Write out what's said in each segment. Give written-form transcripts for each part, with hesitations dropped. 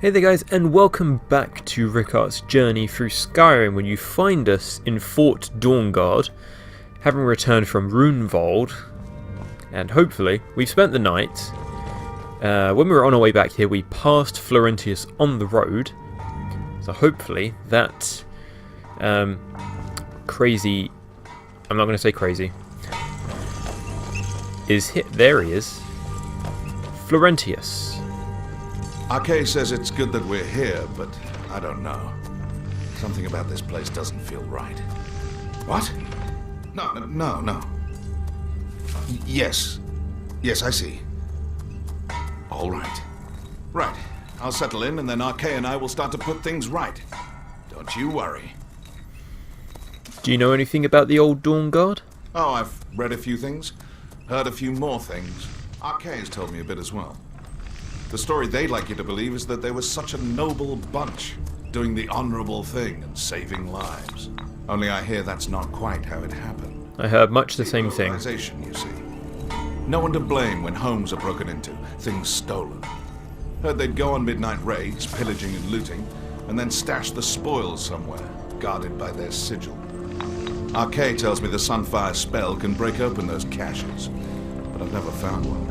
Hey there guys, and welcome back to Rickart's journey through Skyrim, when you find us in Fort Dawnguard, having returned from Runewald, and hopefully we've spent the night. When we were on our way back here, we passed Florentius on the road, so hopefully that crazy, I'm not going to say crazy, is hit. There he is, Florentius. RK says it's good that we're here, but I don't know. Something about this place doesn't feel right. What? No. Yes, I see. All right. Right. I'll settle in, and then RK and I will start to put things right. Don't you worry. Do you know anything about the old Dawnguard? Oh, I've read a few things, heard a few more things. RK has told me a bit as well. The story they'd like you to believe is that they were such a noble bunch, doing the honorable thing and saving lives. Only I hear that's not quite how it happened. I heard much the same thing. You see. No one to blame when homes are broken into, things stolen. Heard they'd go on midnight raids, pillaging and looting, and then stash the spoils somewhere, guarded by their sigil. RK tells me the Sunfire spell can break open those caches, but I've never found one.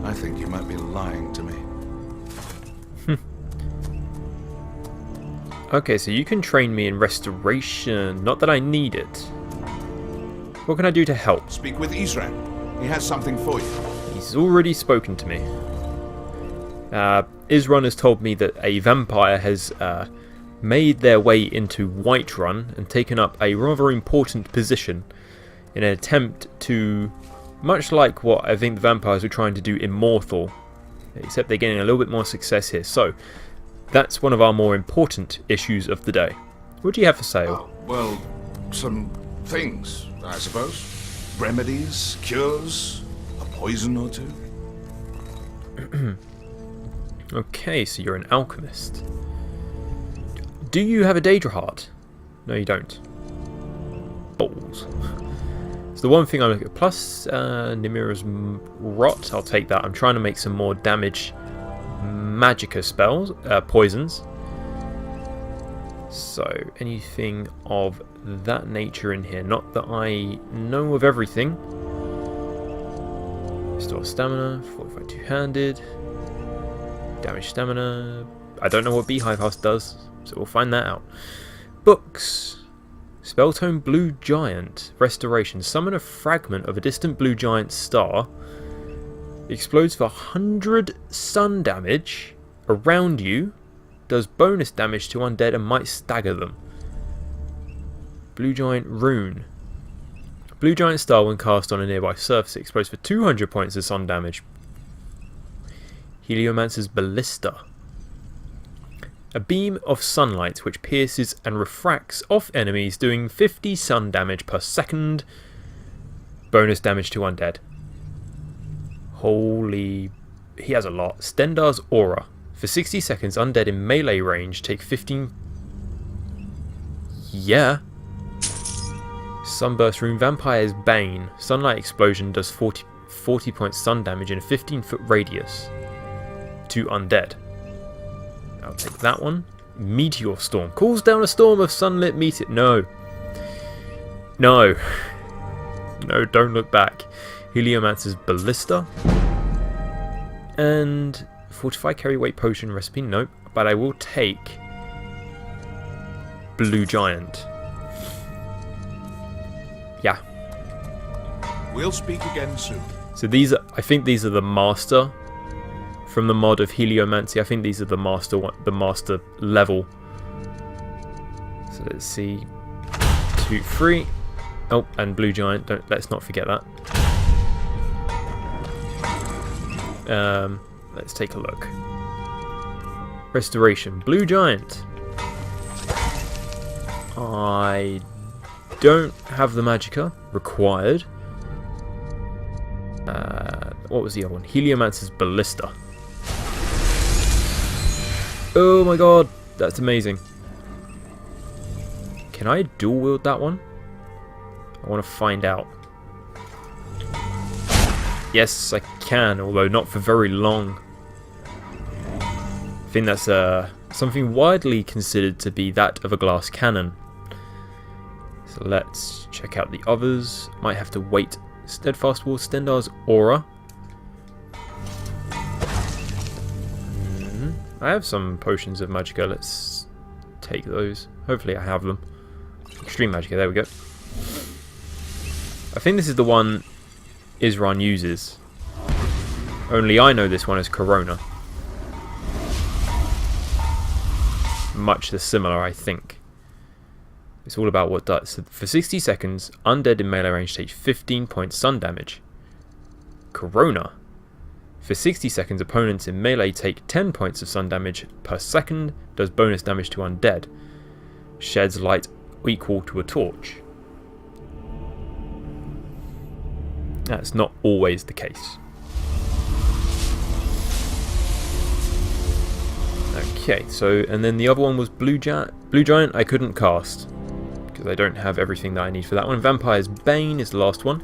I think you might be lying to me. Okay, so you can train me in restoration. Not that I need it. What can I do to help? Speak with Israel. He has something for you. He's already spoken to me. Isran has told me that a vampire has made their way into Whiterun and taken up a rather important position in an attempt to, much like what I think the vampires were trying to do in Morthal, except they're getting a little bit more success here. So that's one of our more important issues of the day. What do you have for sale? Well, some things, I suppose. Remedies, cures, a poison or two. Okay, so you're an alchemist. Do you have a Daedra heart? No, you don't. Balls. So the one thing I'm looking at, plus Nimira's Rot, I'll take that. I'm trying to make some more damage magicka spells, poisons. So anything of that nature in here. Not that I know of everything. Restore stamina, fortify two-handed, damage stamina. I don't know what Beehive House does, so we'll find that out. Books. Spelltome Blue Giant. Restoration. Summon a fragment of a distant blue giant star. Explodes for 100 sun damage around you. Does bonus damage to undead and might stagger them. Blue Giant Rune. Blue Giant Star, when cast on a nearby surface, explodes for 200 points of sun damage. Heliomancer's Ballista. A beam of sunlight which pierces and refracts off enemies, doing 50 sun damage per second. Bonus damage to undead. Holy... he has a lot. Stendar's Aura. For 60 seconds, undead in melee range take 15... yeah. Sunburst Rune. Vampire's Bane. Sunlight Explosion does 40 points sun damage in a 15-foot radius to undead. I'll take that one. Meteor Storm. Calls down a storm of sunlit meteor... no. No, don't look back. Heliomancer's Ballista. And Fortify Carry Weight Potion Recipe. Nope. But I will take Blue Giant. Yeah. We'll speak again soon. So these are, I think these are the master from the mod of Heliomancy. I think these are the master level. So let's see. 2, 3. Oh, and Blue Giant. Let's not forget that. Let's take a look. Restoration. Blue Giant. I don't have the magicka required. What was the other one? Heliomancer's Ballista. Oh my god, that's amazing. Can I dual wield that one? I want to find out. Yes, I can, although not for very long. think that's something widely considered to be that of a glass cannon. So let's check out the others. Might have to wait. Steadfast Wall, Stendar's Aura. I have some potions of Magicka. Let's take those. Hopefully I have them. Extreme Magicka, there we go. I think this is the one Isran uses. Only I know this one as Corona. Much the similar, I think. It's all about what does. So for 60 seconds, undead in melee range take 15 points stun damage. Corona. For 60 seconds, opponents in melee take 10 points of stun damage per second, does bonus damage to undead. Sheds light equal to a torch. That's not always the case. Okay, so, and then the other one was Blue Giant I couldn't cast, because I don't have everything that I need for that one. Vampire's Bane is the last one.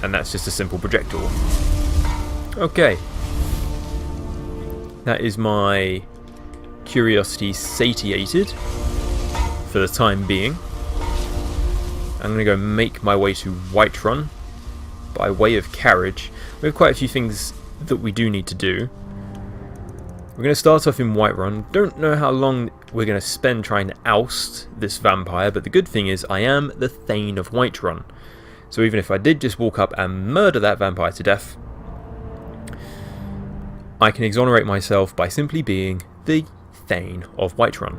And that's just a simple projectile. Okay. That is my curiosity satiated for the time being. I'm going to go make my way to Whiterun by way of carriage. We have quite a few things that we do need to do. We're going to start off in Whiterun. Don't know how long we're going to spend trying to oust this vampire, but the good thing is I am the Thane of Whiterun. So even if I did just walk up and murder that vampire to death, I can exonerate myself by simply being the Thane of Whiterun.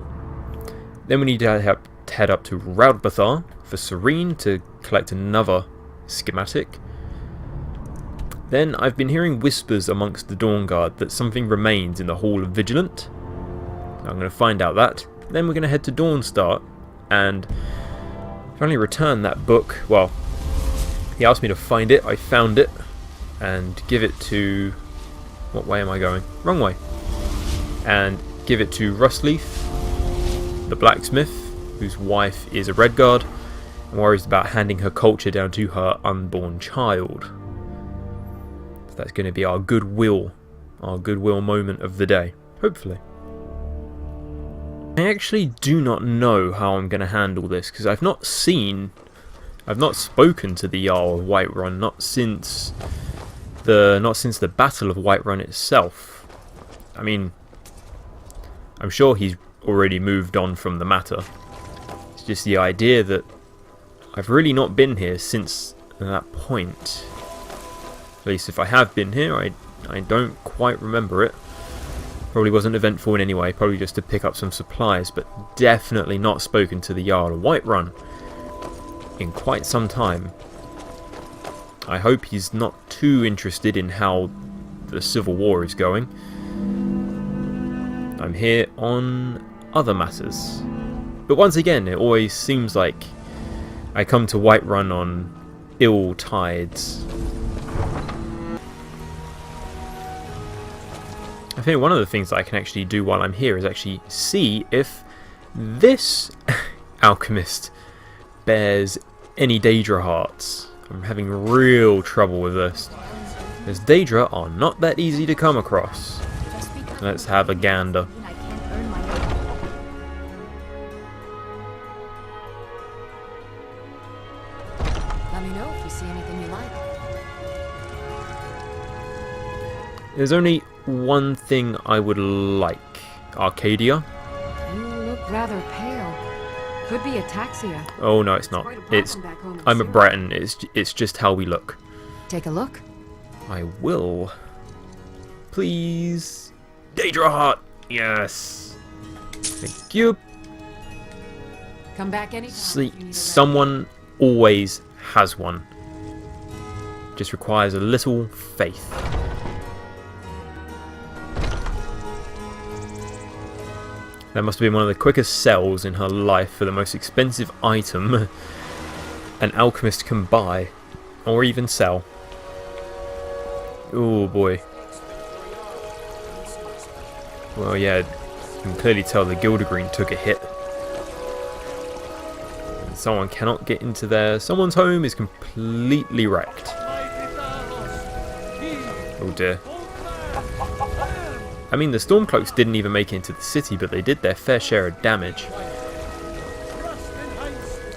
Then we need to head up to Raudbathar for Serene to collect another schematic. Then I've been hearing whispers amongst the Dawn Guard that something remains in the Hall of Vigilant. I'm going to find out that. Then we're going to head to Dawnstart and finally return that book. Well, he asked me to find it, I found it, and give it to... What way am I going? Wrong way. And give it to Rustleaf, the blacksmith, whose wife is a Redguard, and worries about handing her culture down to her unborn child. So that's going to be our goodwill moment of the day, hopefully. I actually do not know how I'm going to handle this, because I've not spoken to the Jarl of Whiterun, not since the Battle of Whiterun itself. I mean, I'm sure he's already moved on from the matter. It's just the idea that I've really not been here since that point. At least if I have been here, I don't quite remember it. Probably wasn't eventful in any way, probably just to pick up some supplies, but definitely not spoken to the Jarl of Whiterun in quite some time. I hope he's not too interested in how the Civil War is going. I'm here on other matters. But once again, it always seems like I come to Whiterun on ill tides. I think one of the things that I can actually do while I'm here is actually see if this alchemist bears any Daedra hearts. I'm having real trouble with this, as Daedra are not that easy to come across. Let's have a gander. Let me know if you see anything you like. There's only one thing I would like. Arcadia. You look rather pale. Could be ataxia. Oh no, it's not. I'm a Breton. It's just how we look. Take a look. I will. Please. Daedra heart. Yes. Thank you. Come back anytime. See, someone always has one. Just requires a little faith. That must have been one of the quickest sells in her life for the most expensive item an alchemist can buy, or even sell. Oh boy. Well, yeah, you can clearly tell the Gildergreen took a hit. And someone cannot get into there. Someone's home is completely wrecked. Oh dear. I mean, the Stormcloaks didn't even make it into the city, but they did their fair share of damage.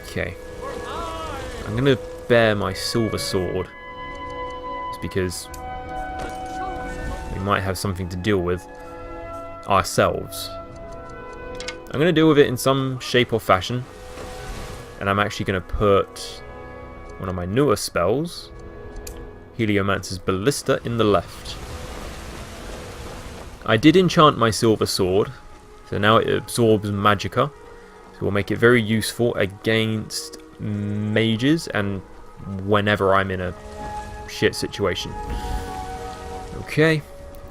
Okay. I'm going to bear my silver sword. It's because we might have something to deal with ourselves. I'm going to deal with it in some shape or fashion. And I'm actually going to put one of my newer spells, Heliomancer's Ballista, in the left. I did enchant my silver sword, so now it absorbs magicka, so we'll make it very useful against mages and whenever I'm in a shit situation. Okay,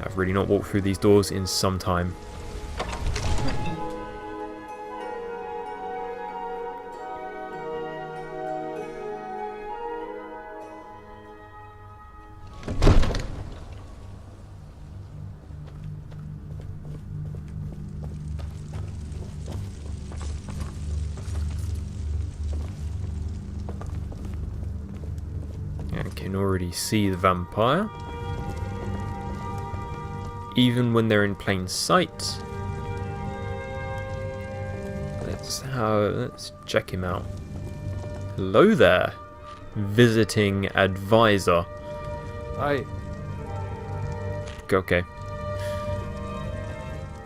I've really not walked through these doors in some time. I can already see the vampire, even when they're in plain sight. Let's check him out. Hello there, visiting advisor. Hi. Okay,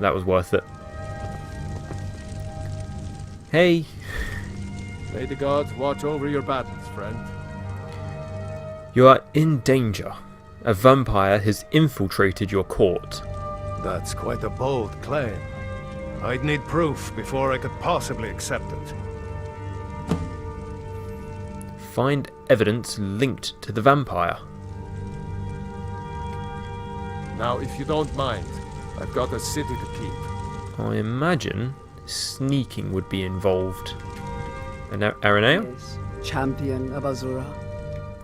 that was worth it. Hey. May the gods watch over your battles, friend. You are in danger. A vampire has infiltrated your court. That's quite a bold claim. I'd need proof before I could possibly accept it. Find evidence linked to the vampire. Now, if you don't mind, I've got a city to keep. I imagine sneaking would be involved. And now, Araneo? Yes, champion of Azura.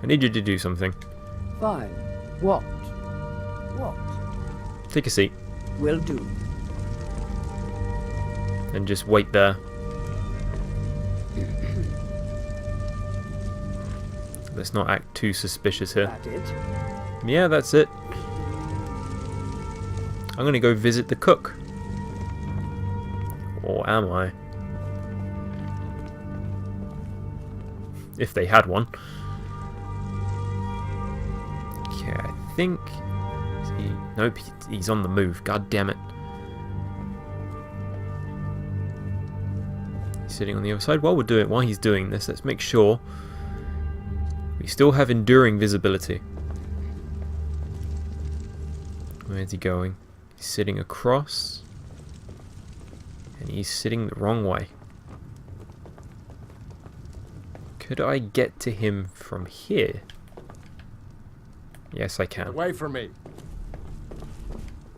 I need you to do something. Fine. What? What? Take a seat. Will do. And just wait there. Let's not act too suspicious here. That it? Yeah, that's it. I'm gonna go visit the cook. Or am I? If they had one. Okay, I think... Nope, he's on the move. God damn it. He's sitting on the other side. While he's doing this, let's make sure we still have enduring visibility. Where's he going? He's sitting across. And he's sitting the wrong way. Could I get to him from here? Yes, I can. Away from me.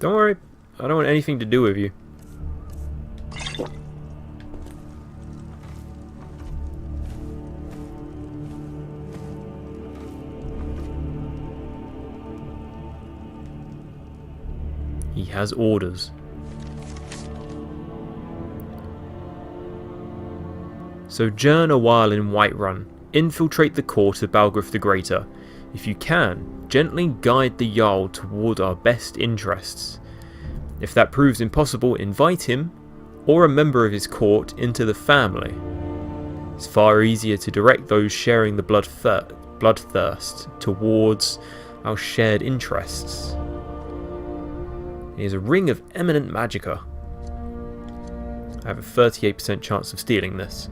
Don't worry, I don't want anything to do with you. He has orders. Sojourn a while in Whiterun. Infiltrate the court of Balgruuf the Greater. If you can, gently guide the Jarl toward our best interests. If that proves impossible, invite him, or a member of his court, into the family. It's far easier to direct those sharing the bloodthirst towards our shared interests. He has a ring of eminent magicka. I have a 38% chance of stealing this.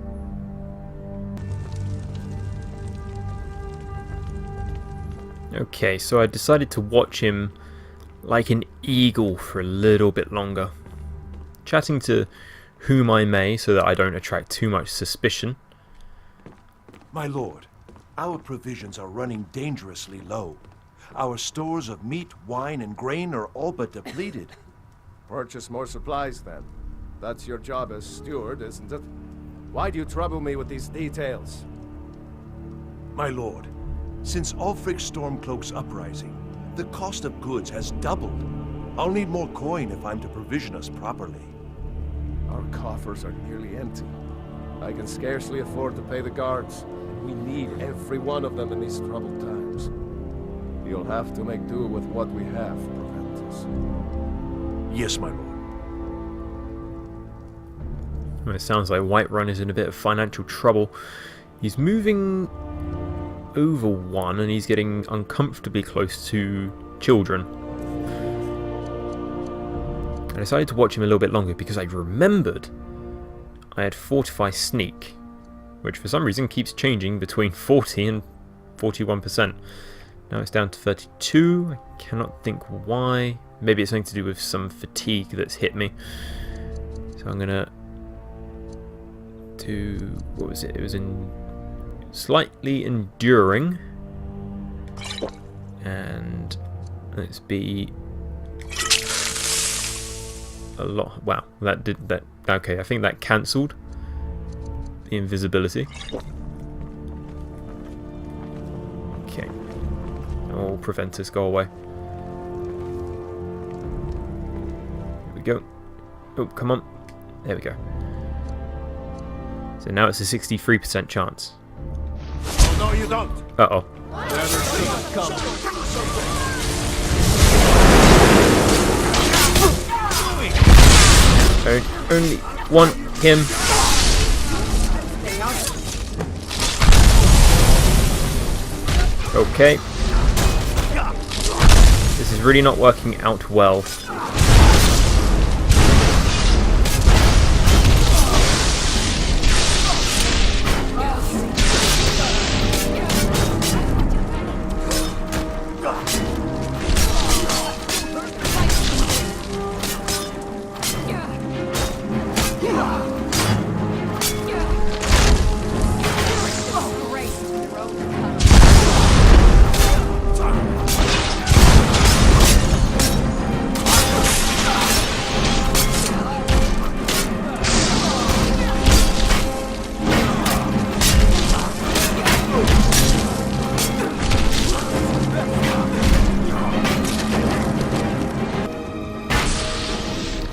Okay, so I decided to watch him like an eagle for a little bit longer. Chatting to whom I may so that I don't attract too much suspicion. My lord, our provisions are running dangerously low. Our stores of meat, wine, and grain are all but depleted. Purchase more supplies, then. That's your job as steward, isn't it? Why do you trouble me with these details? My lord, since Ulfric's Stormcloak's uprising, the cost of goods has doubled. I'll need more coin if I'm to provision us properly. Our coffers are nearly empty. I can scarcely afford to pay the guards. We need every one of them in these troubled times. You'll have to make do with what we have, Prevent. justice. Yes, my lord. Well, it sounds like Whiterun is in a bit of financial trouble. He's moving over one and he's getting uncomfortably close to children. I decided to watch him a little bit longer because I remembered I had Fortify Sneak, which for some reason keeps changing between 40 and 41%. Now it's down to 32. I cannot think why. Maybe it's something to do with some fatigue that's hit me. So I'm gonna do, what was it? It was in slightly enduring, and let's be a lot. Wow, that did that. Okay, I think that cancelled the invisibility. Okay, all preventers go away. Here we go. Oh, come on. There we go. So now it's a 63% chance. Oh, no, you don't. Uh-oh. I only want him. Okay. This is really not working out well.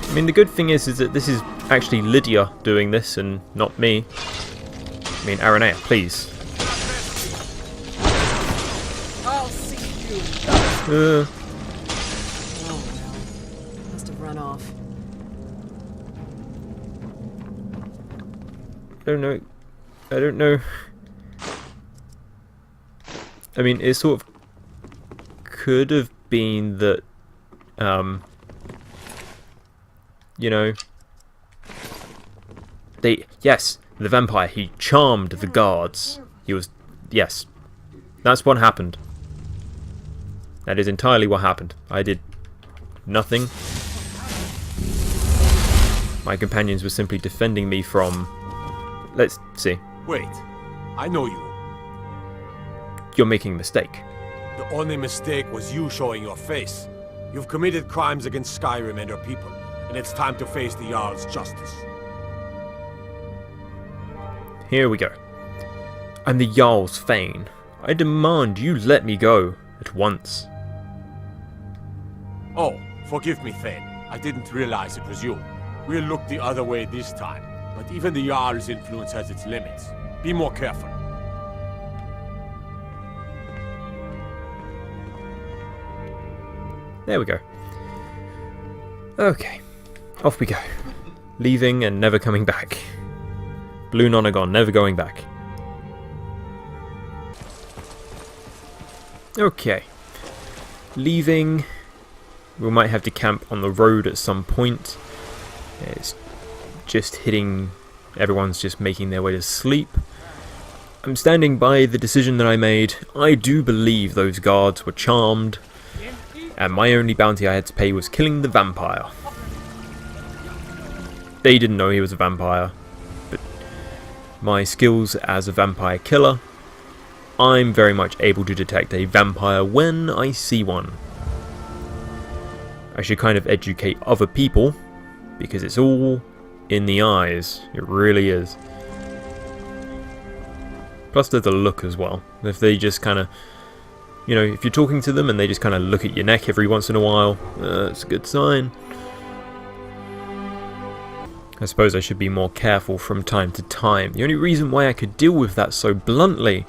I mean, the good thing is that this is actually Lydia doing this and not me. I mean, Aranea, please. I'll see you. Uh, Oh well. Must have run off. I don't know. I don't know. I mean, it sort of could have been that, you know, yes, the vampire, he charmed the guards. He was, yes, that's what happened. That is entirely what happened. I did nothing. My companions were simply defending me from, let's see. Wait, I know you. You're making a mistake. The only mistake was you showing your face. You've committed crimes against Skyrim and her people, and it's time to face the Jarl's justice. Here we go. I'm the Jarl's Thane. I demand you let me go at once. Oh, forgive me, Thane. I didn't realize it was you. We'll look the other way this time, but even the Jarl's influence has its limits. Be more careful. There we go. Okay, off we go. Leaving and never coming back. Blue Nonagon, never going back. Okay. Leaving. We might have to camp on the road at some point. It's just hitting... Everyone's just making their way to sleep. I'm standing by the decision that I made. I do believe those guards were charmed. And my only bounty I had to pay was killing the vampire. They didn't know he was a vampire. But my skills as a vampire killer, I'm very much able to detect a vampire when I see one. I should kind of educate other people, because it's all in the eyes. It really is. Plus there's the look as well. If they just kind of, you know, if you're talking to them and they just kind of look at your neck every once in a while, it's a good sign. I suppose I should be more careful from time to time. The only reason why I could deal with that so bluntly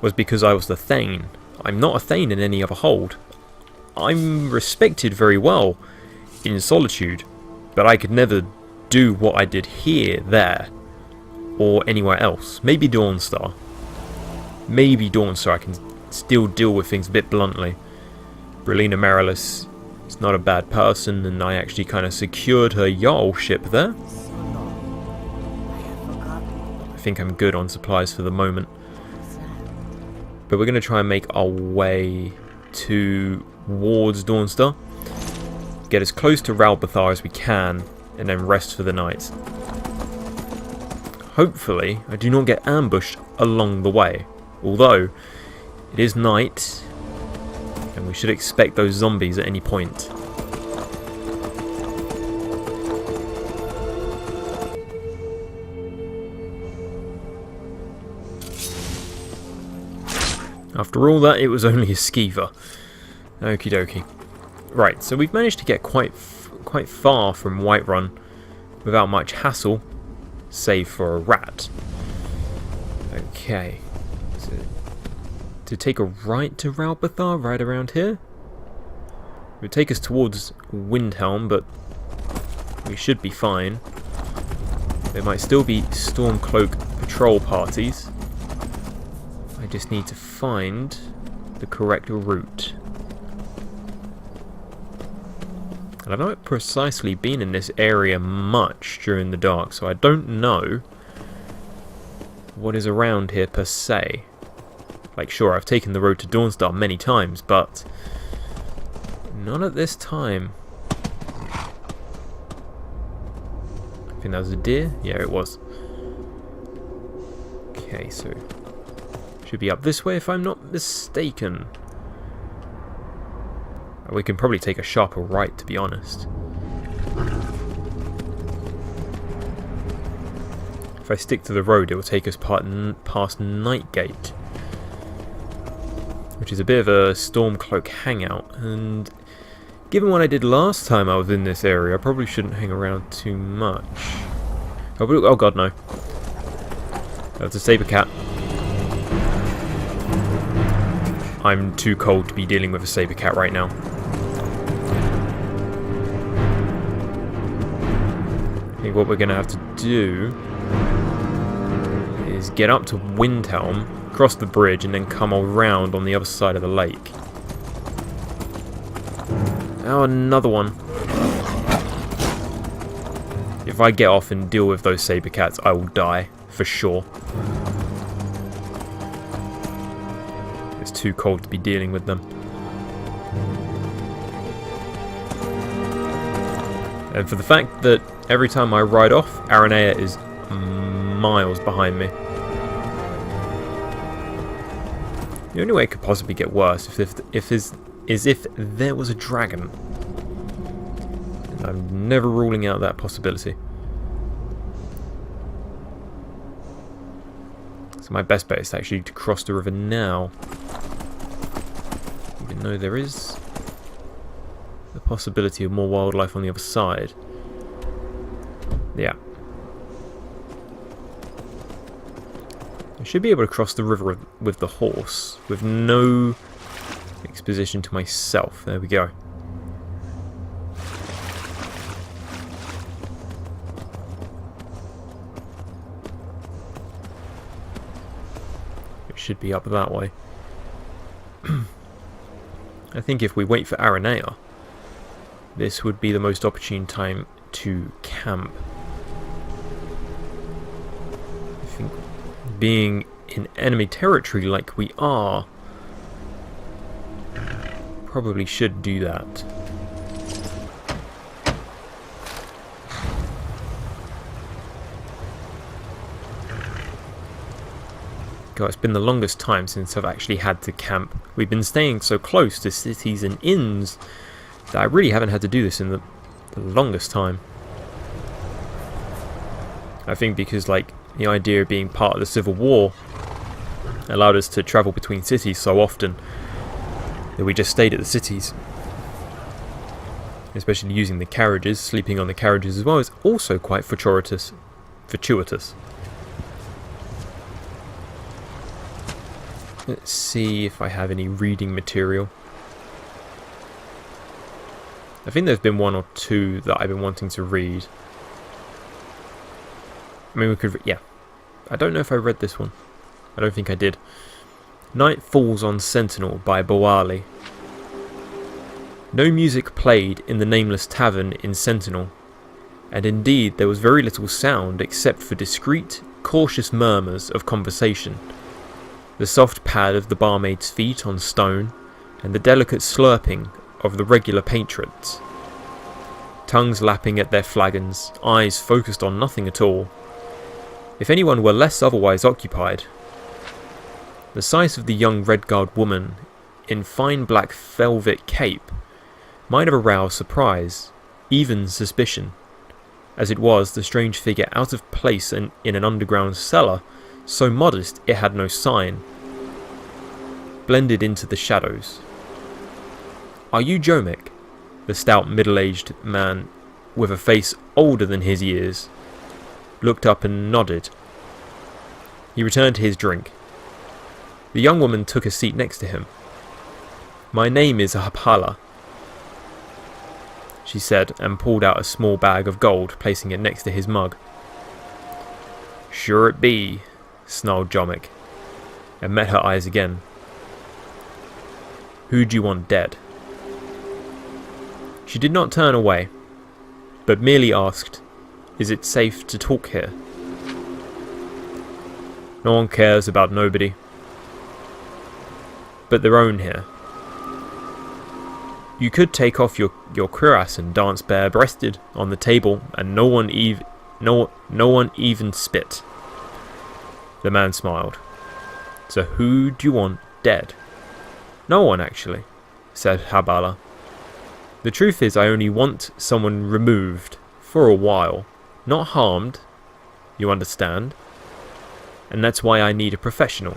was because I was the Thane. I'm not a Thane in any other hold. I'm respected very well in Solitude, but I could never do what I did here, there, or anywhere else. Maybe Dawnstar. Maybe Dawnstar I can still deal with things a bit bluntly. Brelina Marilis is not a bad person, and I actually kind of secured her Jarlship there. I think I'm good on supplies for the moment. But we're going to try and make our way towards Dawnstar. Get as close to Ralbathar as we can, and then rest for the night. Hopefully, I do not get ambushed along the way. Although, it is night, and we should expect those zombies at any point. After all that, it was only a skeever. Okie dokie. Right, so we've managed to get quite far from Whiterun without much hassle, save for a rat. Okay. So, to take a right to Ralbathar, right around here? It would take us towards Windhelm, but we should be fine. There might still be Stormcloak patrol parties. I just need to find the correct route. And I've not precisely been in this area much during the dark, so I don't know what is around here per se. Like, sure, I've taken the road to Dawnstar many times, but not at this time. I think that was a deer? Yeah, it was. Okay, so should be up this way if I'm not mistaken. We can probably take a sharper right, to be honest. If I stick to the road, it will take us past Nightgate, which is a bit of a Stormcloak hangout. And given what I did last time I was in this area, I probably shouldn't hang around too much. Oh god, no. That's a saber cat. I'm too cold to be dealing with a saber cat right now. I think what we're going to have to do is get up to Windhelm, cross the bridge, and then come around on the other side of the lake. Oh, another one. If I get off and deal with those saber cats, I will die, for sure. It's too cold to be dealing with them. And for the fact that every time I ride off, Aranea is miles behind me. The only way it could possibly get worse is if there was a dragon. And I'm never ruling out that possibility. So my best bet is actually to cross the river now. Even though there is the possibility of more wildlife on the other side. Yeah. I should be able to cross the river with the horse, with no exposition to myself. There we go. It should be up that way. I think if we wait for Aranea, this would be the most opportune time to camp. I think being in enemy territory like we are, probably should do that. God, it's been the longest time since I've actually had to camp. We've been staying so close to cities and inns that I really haven't had to do this in the longest time. I think because, like, the idea of being part of the Civil War allowed us to travel between cities so often that we just stayed at the cities. Especially using the carriages, sleeping on the carriages as well is also quite fortuitous. Let's see if I have any reading material. I think there's been one or two that I've been wanting to read. I mean, we could... yeah. I don't know if I read this one. I don't think I did. Night Falls on Sentinel by Bawali. No music played in the nameless tavern in Sentinel, and indeed there was very little sound except for discreet, cautious murmurs of conversation, the soft pad of the barmaid's feet on stone, and the delicate slurping of the regular patrons. Tongues lapping at their flagons, eyes focused on nothing at all. If anyone were less otherwise occupied, the sight of the young red-garbed woman in fine black velvet cape might have aroused surprise, even suspicion. As it was, the strange figure out of place in an underground cellar, so modest it had no sign, blended into the shadows. "Are you Jomek?" The stout middle-aged man, with a face older than his years, looked up and nodded. He returned to his drink. The young woman took a seat next to him. "My name is Hapala," she said, and pulled out a small bag of gold, placing it next to his mug. "Sure it be," snarled Jomek, and met her eyes again. "Who do you want dead?" She did not turn away, but merely asked, "Is it safe to talk here?" "No one cares about nobody but their own here. You could take off your cuirass and dance bare-breasted on the table, and no one even spit." The man smiled. "So who do you want dead?" "No one, actually," said Habala. "The truth is I only want someone removed, for a while. Not harmed, you understand? And that's why I need a professional.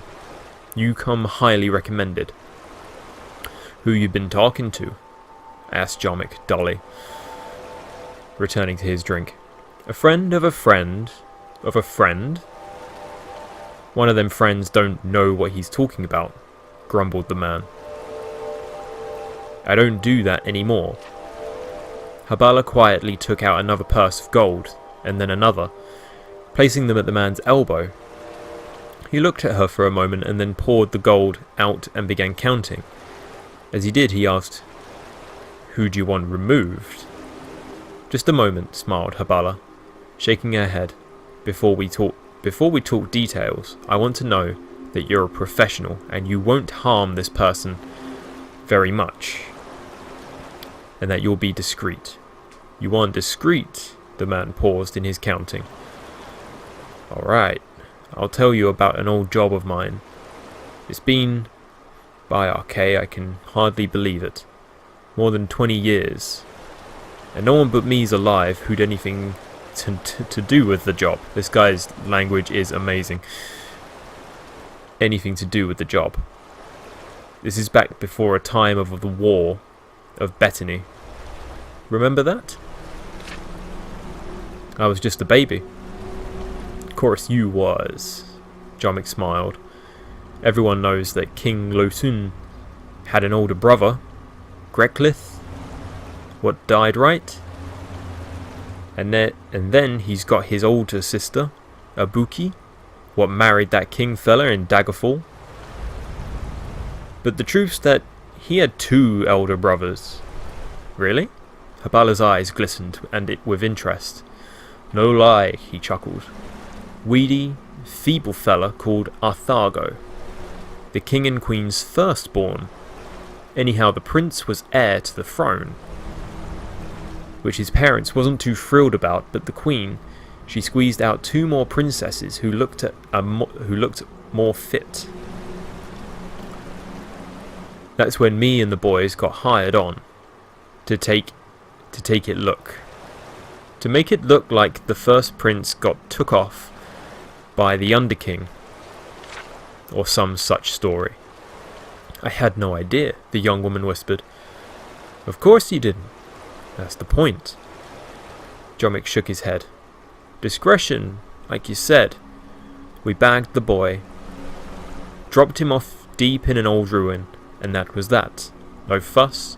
You come highly recommended." "Who you been talking to?" asked Jomek dully, returning to his drink. "A friend of a friend of a friend? One of them friends don't know what he's talking about," grumbled the man. "I don't do that anymore." Habala quietly took out another purse of gold, and then another, placing them at the man's elbow. He looked at her for a moment and then poured the gold out and began counting. As he did, he asked, "Who do you want removed?" "Just a moment," smiled Habala, shaking her head. Before we talk details, I want to know that you're a professional and you won't harm this person very much, and that you'll be discreet." "You aren't discreet," the man paused in his counting. "Alright, I'll tell you about an old job of mine. It's been, by archay, I can hardly believe it, more than 20 years. And no one but me's alive who'd anything to do with the job." This guy's language is amazing. Anything to do with the job. This is back before a time of the War of Bethany. Remember that? I was just a baby. Of course you was. Jomek smiled. Everyone knows that King Losun had an older brother, Greklith, what died, right? And then he's got his older sister, Abuki, what married that king fella in Daggerfall. But the truth's that he had 2 elder brothers. Really? Habala's eyes glistened with interest. "No lie," he chuckled. "Weedy, feeble fella called Arthago, the king and queen's firstborn. Anyhow, the prince was heir to the throne, which his parents wasn't too thrilled about, but the queen, she squeezed out 2 more princesses who looked more fit. That's when me and the boys got hired on to make it look like the first prince got took off by the Underking, or some such story." "I had no idea," the young woman whispered. "Of course you didn't. That's the point." Jomek shook his head. "Discretion, like you said. We bagged the boy, dropped him off deep in an old ruin, and that was that. No fuss.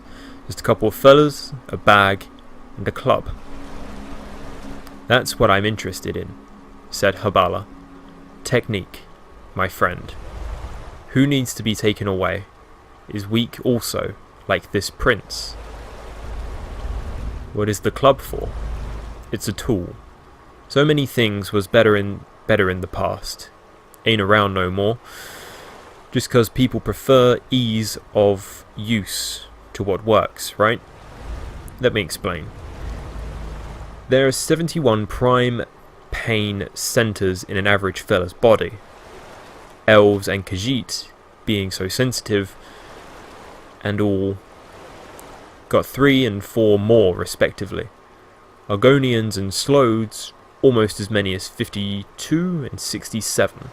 Just a couple of fellas, a bag, and a club. That's what I'm interested in, said Habala. Technique, my friend. Who needs to be taken away is weak also, like this prince. What is the club for? It's a tool. So many things was better in the past. Ain't around no more. Just 'cause people prefer ease of use to what works, right? Let me explain. There are 71 prime pain centers in an average fella's body. Elves and Khajiit, being so sensitive, and all got 3 and 4 more respectively. Argonians and Slodes, almost as many as 52 and 67.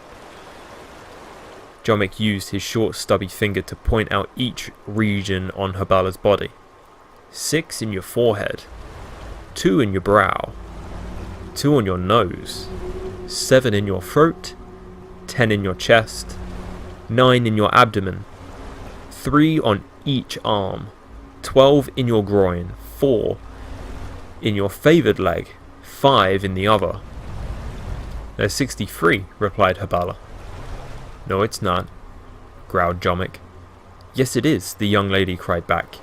Jomic used his short stubby finger to point out each region on Habala's body. 6 in your forehead, 2 in your brow, 2 on your nose, 7 in your throat, 10 in your chest, 9 in your abdomen, 3 on each arm, 12 in your groin, 4 in your favoured leg, 5 in the other. There's 63, replied Habala. No, it's not, growled Jomic. Yes, it is, the young lady cried back,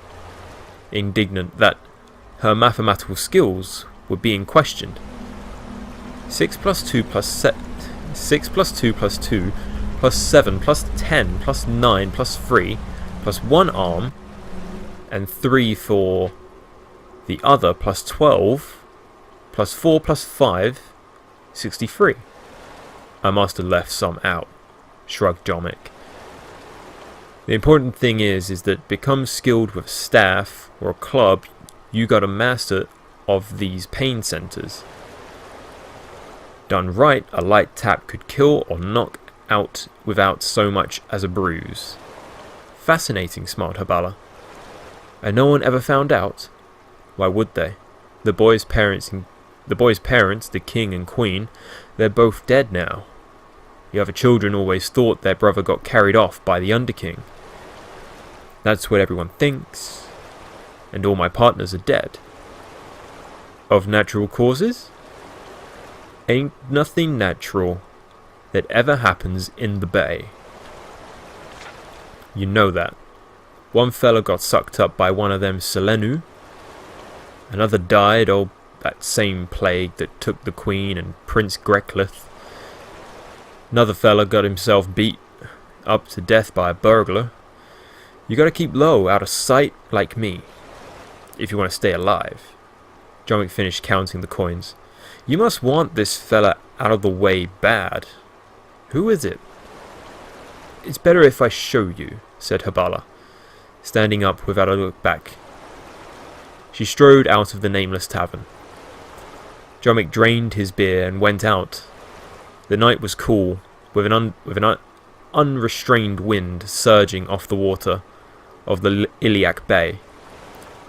indignant that her mathematical skills were being questioned. 6 plus 2 plus 6 plus 2 plus 2 plus 7 plus 10 plus 9 plus 3 plus 1 arm and 3 for the other plus 12 plus 4 plus 5, 63. I must have left some out, shrugged Jomic. The important thing is that become skilled with a staff or a club, you got a master of these pain centers. Done right, a light tap could kill or knock out without so much as a bruise. Fascinating, smiled Habala. And no one ever found out? Why would they? The boy's parents, the king and queen, they're both dead now. The other children always thought their brother got carried off by the Underking. That's what everyone thinks. And all my partners are dead. Of natural causes? Ain't nothing natural that ever happens in the bay. You know that. One fella got sucked up by one of them Selenu. Another died of that same plague that took the queen and Prince Greklith. Another fella got himself beat up to death by a burglar. You gotta keep low, out of sight, like me, if you want to stay alive. Jomic finished counting the coins. You must want this fella out of the way bad. Who is it? It's better if I show you, said Habala, standing up without a look back. She strode out of the nameless tavern. Jomic drained his beer and went out. The night was cool, with an unrestrained wind surging off the water of the Iliac Bay,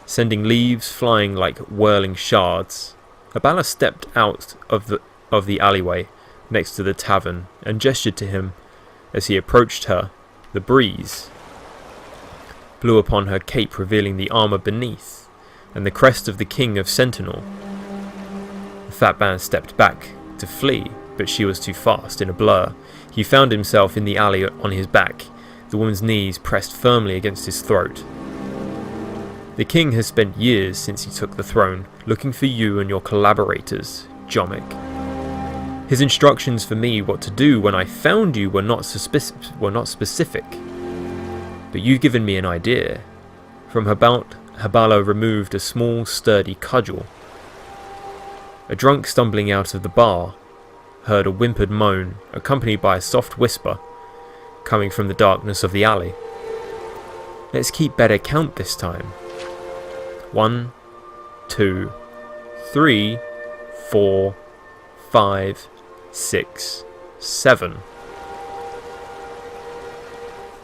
sending leaves flying like whirling shards. Habala stepped out of the alleyway next to the tavern and gestured to him as he approached her. The breeze blew upon her cape, revealing the armour beneath and the crest of the King of Sentinel. The fat man stepped back to flee, but she was too fast. In a blur, he found himself in the alley on his back, the woman's knees pressed firmly against his throat. The king has spent years since he took the throne, looking for you and your collaborators, Jomic. His instructions for me what to do when I found you were not specific, but you've given me an idea. From her belt, Habala removed a small, sturdy cudgel. A drunk stumbling out of the bar heard a whimpered moan, accompanied by a soft whisper, coming from the darkness of the alley. Let's keep better count this time. 1, 2, 3, 4, 5, 6, 7.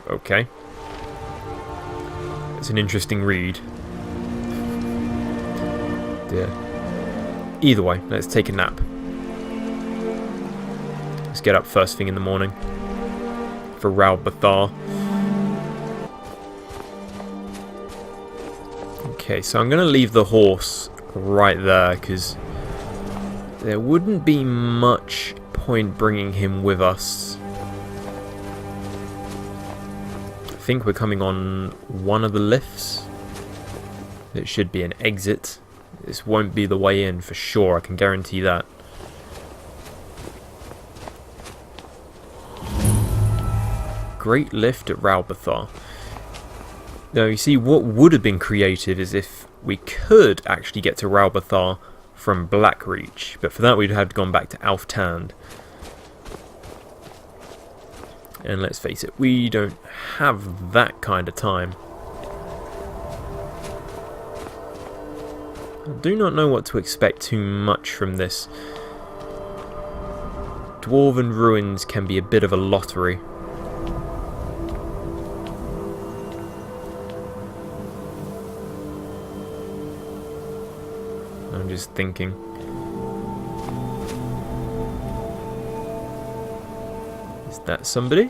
Okay. It's an interesting read. Dear. Either way, let's take a nap. Let's get up first thing in the morning for Raul Bathar. Okay, so I'm going to leave the horse right there, because there wouldn't be much point bringing him with us. I think we're coming on one of the lifts. It should be an exit. This won't be the way in for sure, I can guarantee that. Great lift at Raubathar. Now you see, what would have been creative is if we could actually get to Raubathar from Blackreach, but for that we'd have gone back to Alftand. And let's face it, we don't have that kind of time. I do not know what to expect too much from this. Dwarven ruins can be a bit of a lottery. I'm just thinking. Is that somebody?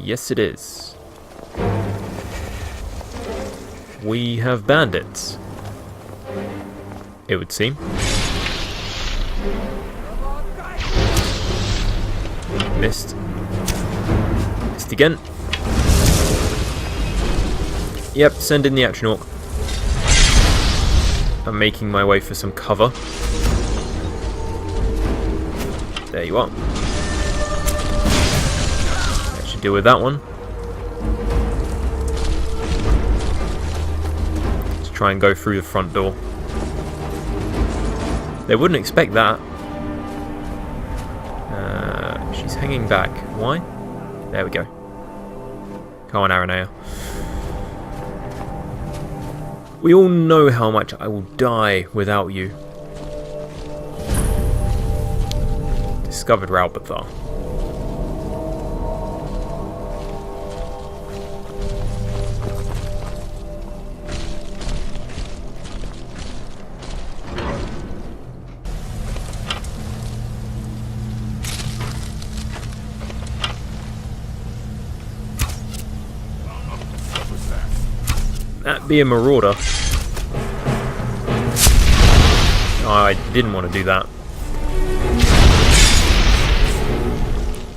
Yes, it is. We have bandits, it would seem. Missed. Missed again. Yep, send in the Atronach. I'm making my way for some cover. There you are. I should deal with that one. Let's try and go through the front door. They wouldn't expect that. She's hanging back. Why? There we go. Come on, Aranea. We all know how much I will die without you. Discovered Raubathar. That be a marauder. Oh, I didn't want to do that.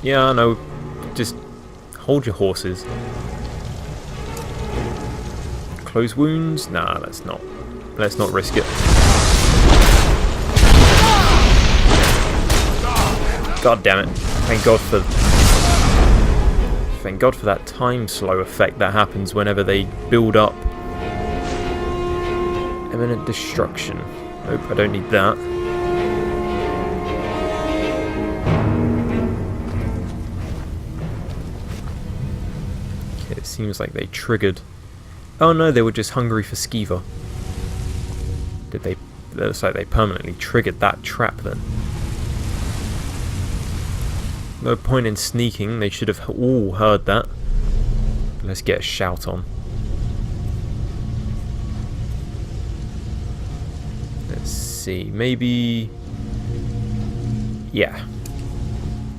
Yeah, I know. Just hold your horses. Close wounds? Nah, let's not. Let's not risk it. God damn it! Thank God for that time slow effect that happens whenever they build up. Imminent destruction. Nope, I don't need that. Okay, it seems like they triggered. Oh no, they were just hungry for Skeever. Did they? It looks like they permanently triggered that trap then. No point in sneaking, they should have all heard that. Let's get a shout on. Let's see, maybe... yeah.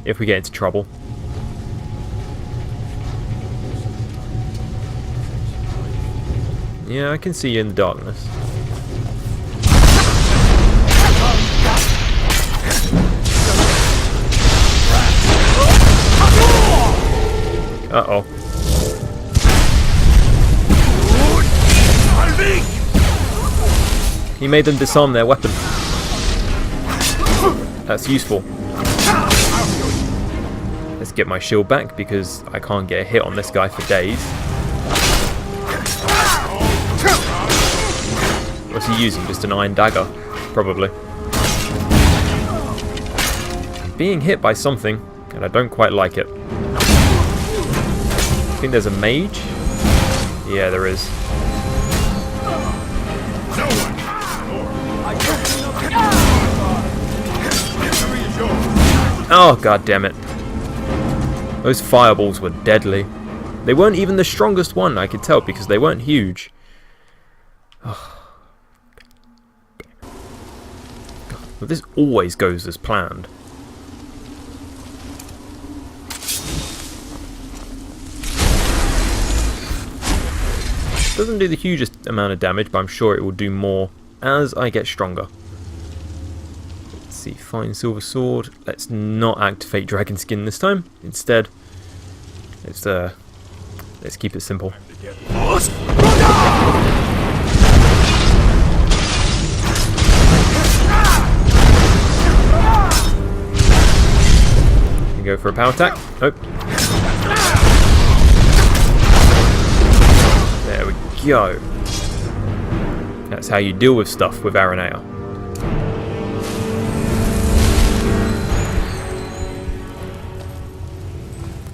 If we get into trouble. Yeah, I can see you in the darkness. Uh-oh. He made them disarm their weapon. That's useful. Let's get my shield back because I can't get a hit on this guy for days. What's he using? Just an iron dagger? Probably. Being hit by something, and I don't quite like it. I think there's a mage? Yeah, there is. Oh, god damn it. Those fireballs were deadly. They weren't even the strongest one, I could tell, because they weren't huge. Oh. But this always goes as planned. Doesn't do the hugest amount of damage, but I'm sure it will do more as I get stronger. Let's see, fine silver sword. Let's not activate dragon skin this time. Instead, let's keep it simple. Go for a power attack. Nope. There we go. That's how you deal with stuff with Aranea.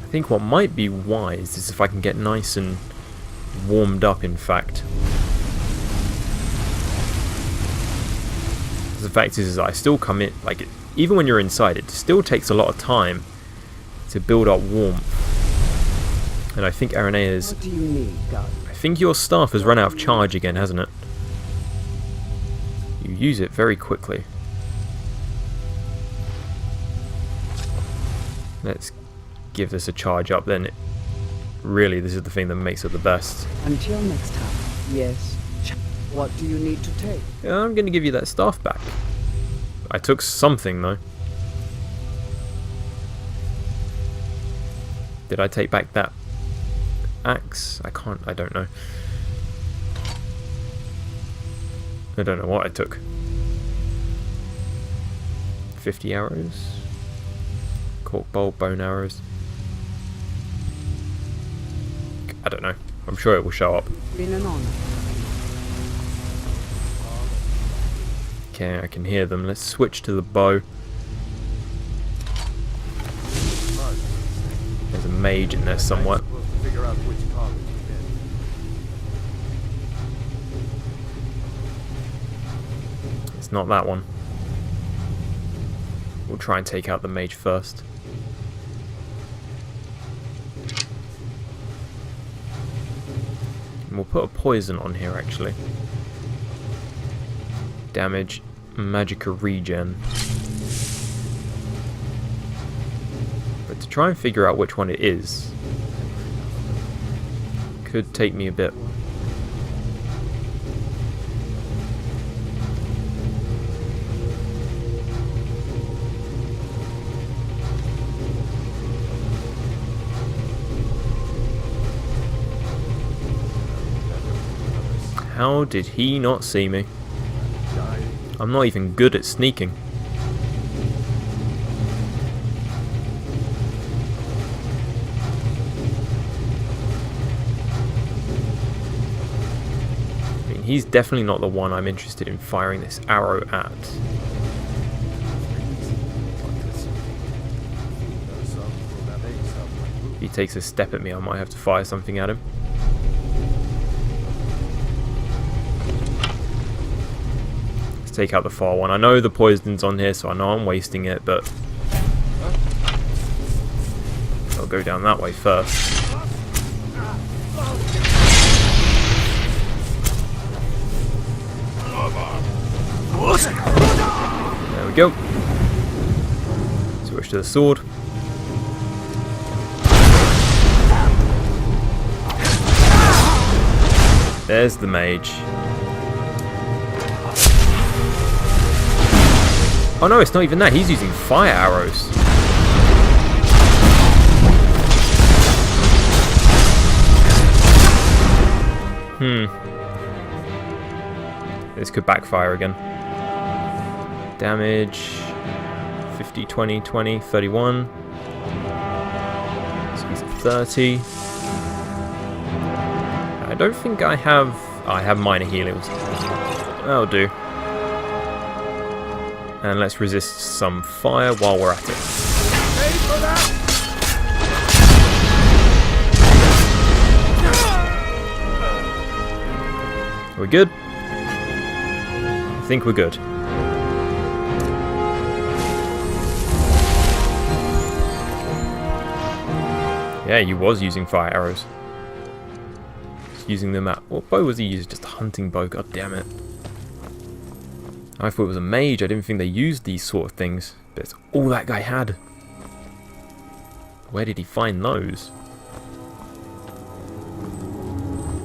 I think what might be wise is if I can get nice and warmed up, in fact. The fact is I still come in, like, even when you're inside, it still takes a lot of time to build up warmth. And I think Aranea's... What do you need, God? I think your staff has run out of charge again, hasn't it? You use it very quickly. Let's give this a charge up then. Really, this is the thing that makes it the best. Until next time. Yes. What do you need to take? Yeah, I'm going to give you that staff back. I took something though. Did I take back that axe? I don't know. I don't know what I took. 50 arrows? Cork bolt, bone arrows. I don't know. I'm sure it will show up. Been an honor. Okay, I can hear them. Let's switch to the bow. There's a mage in there somewhere. Figure out which college you're in. It's not that one. We'll try and take out the mage first. And we'll put a poison on here actually. Damage, magicka regen. But to try and figure out which one it is could take me a bit. How did he not see me? I'm not even good at sneaking. I mean, he's definitely not the one I'm interested in firing this arrow at. If he takes a step at me, I might have to fire something at him. Take out the far one. I know the poison's on here, so I know I'm wasting it, but I'll go down that way first. There we go. Switch to the sword. There's the mage. Oh no, it's not even that. He's using fire arrows. This could backfire again. Damage 50, 20, 20, 31. So he's at 30. I don't think I have... I have minor healings. That'll do. And let's resist some fire while we're at it. Are we good? I think we're good. Yeah, he was using fire arrows. Just using them at... What bow was he using? Just a hunting bow, god damn it. I thought it was a mage. I didn't think they used these sort of things. But it's all that guy had. Where did he find those?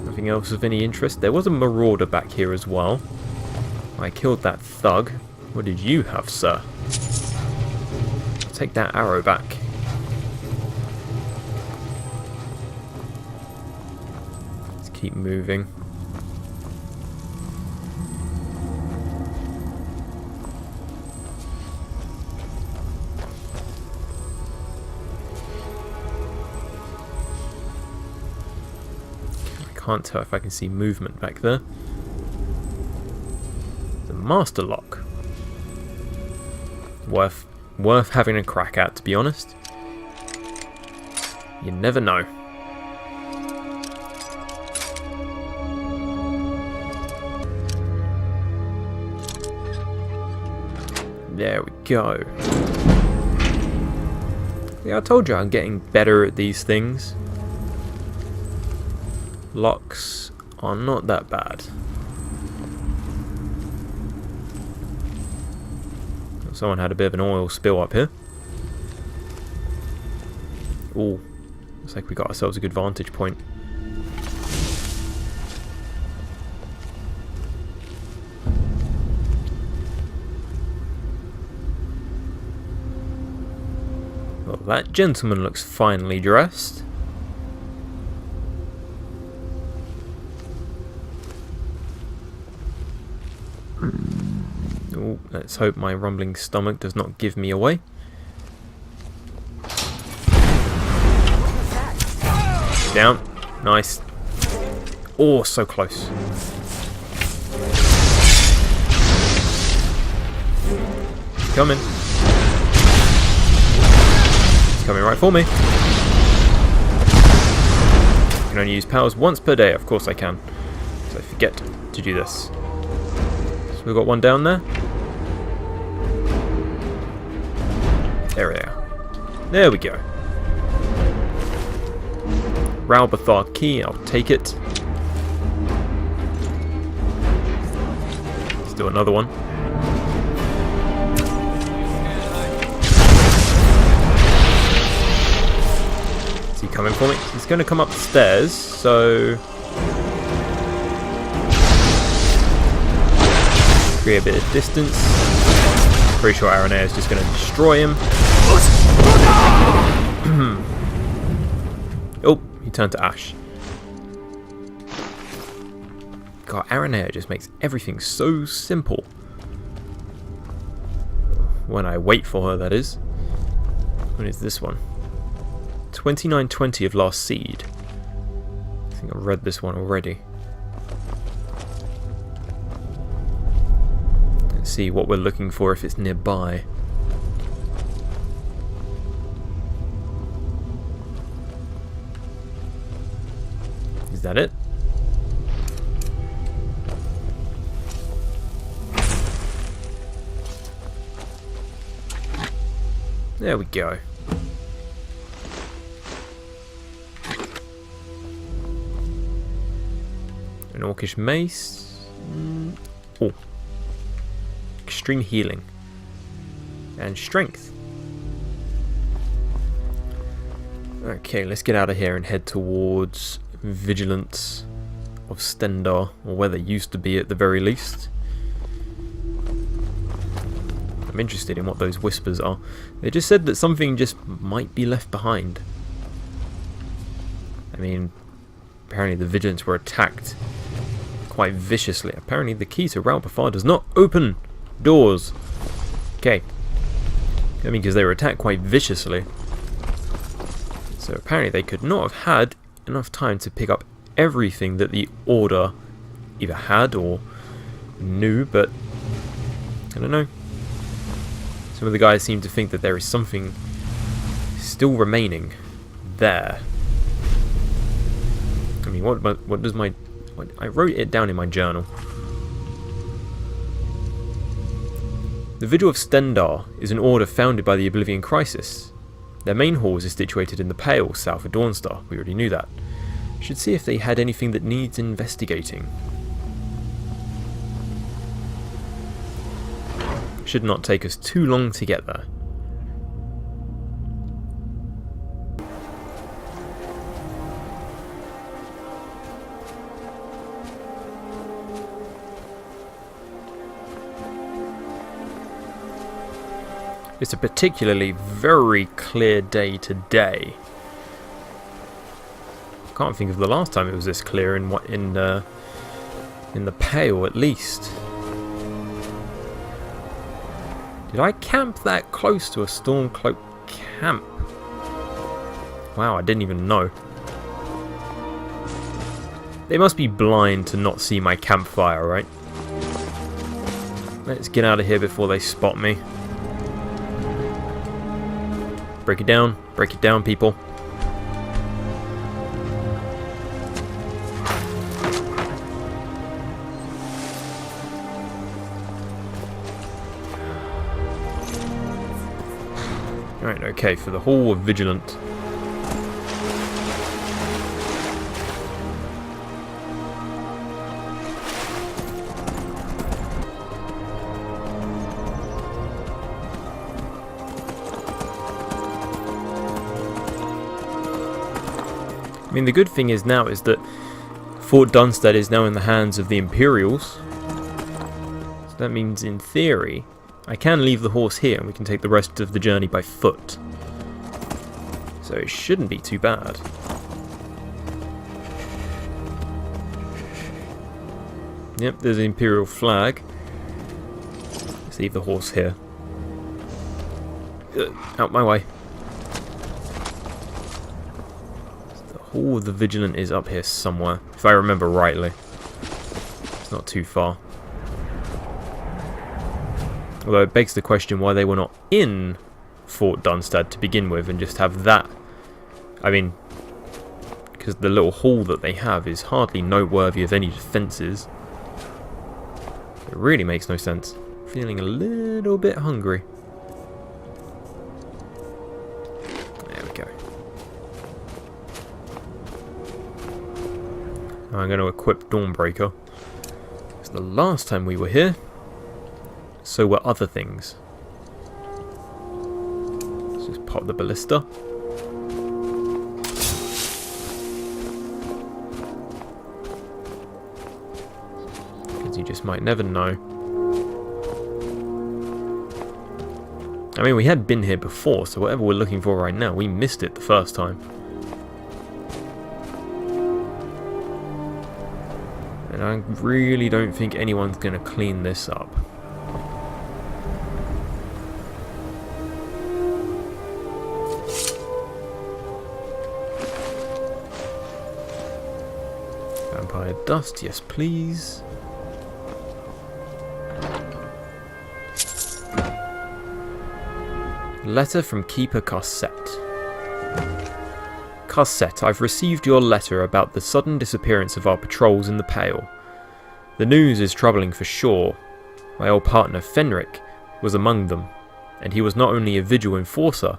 Nothing Anything else of any interest? There was a marauder back here as well. I killed that thug. What did you have, sir? I'll take that arrow back. Let's keep moving. Can't tell if I can see movement back there. The master lock. Worth having a crack at, to be honest. You never know. There we go. Yeah, I told you I'm getting better at these things. Locks are not that bad. Someone had a bit of an oil spill up here. Ooh, looks like we got ourselves a good vantage point. Well, that gentleman looks finely dressed. Ooh, let's hope my rumbling stomach does not give me away. Down. Nice. Oh, so close. Coming. It's coming right for me. I can only use powers once per day. Of course I can. So forget to do this. We've got one down there. There we are. There we go. Ralbathar key, I'll take it. Let's do another one. Is he coming for me? He's going to come up the stairs, so... create a bit of distance. Pretty sure Aranea is just going to destroy him. Oh, he turned to ash. God, Aranea just makes everything so simple. When I wait for her, that is. What is this one? 2920 of Last Seed. I think I've read this one already. See what we're looking for if it's nearby. Is that it? There we go. An orcish mace. Oh. Extreme healing and strength. Okay, let's get out of here and head towards Vigilance of Stendarr, or where they used to be at the very least. I'm interested in what those whispers are. They just said that something just might be left behind. I mean, apparently the Vigilance were attacked quite viciously. Apparently the key to Ralbathar does not open doors. Okay. I mean, because they were attacked quite viciously. So apparently they could not have had enough time to pick up everything that the Order either had or knew, but I don't know. Some of the guys seem to think that there is something still remaining there. I mean, what does my... I wrote it down in my journal. The Vigil of Stendarr is an order founded by the Oblivion Crisis. Their main halls is situated in the Pale, south of Dawnstar. We already knew that. Should see if they had anything that needs investigating. Should not take us too long to get there. It's a particularly very clear day today. Can't think of the last time it was this clear in the Pale, at least. Did I camp that close to a Stormcloak camp? Wow, I didn't even know. They must be blind to not see my campfire, right? Let's get out of here before they spot me. Break it down, people. Right, okay, for the Hall of Vigilant. I mean, the good thing is now is that Fort Dunstead is now in the hands of the Imperials. So that means, in theory, I can leave the horse here and we can take the rest of the journey by foot. So it shouldn't be too bad. Yep, there's the Imperial flag. Let's leave the horse here. Out my way. Oh, the Vigilant is up here somewhere, if I remember rightly. It's not too far. Although it begs the question why they were not in Fort Dunstead to begin with and just have that. I mean, because the little hall that they have is hardly noteworthy of any defences. It really makes no sense. Feeling a little bit hungry. There we go. I'm going to equip Dawnbreaker. It's the last time we were here. So were other things. Let's just pop the ballista. Because you just might never know. I mean, we had been here before, so whatever we're looking for right now, we missed it the first time. And I really don't think anyone's going to clean this up. Vampire dust, yes please. Letter from Keeper Cassette. Cassette, I've received your letter about the sudden disappearance of our patrols in the Pale. The news is troubling for sure. My old partner Fenric was among them, and he was not only a vigil enforcer,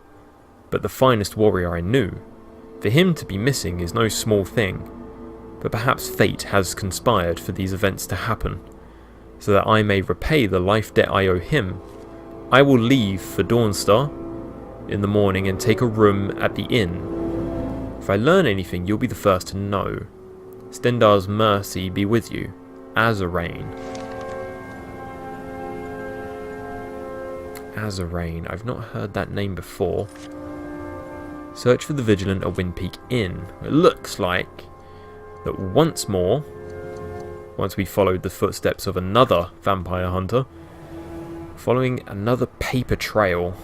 but the finest warrior I knew. For him to be missing is no small thing, but perhaps fate has conspired for these events to happen, so that I may repay the life debt I owe him. I will leave for Dawnstar in the morning and take a room at the inn. If I learn anything, you'll be the first to know. Stendar's mercy be with you. Azarain. Azarain. I've not heard that name before. Search for the Vigilant at Windpeak Inn. It looks like that once more, once we followed the footsteps of another vampire hunter, following another paper trail.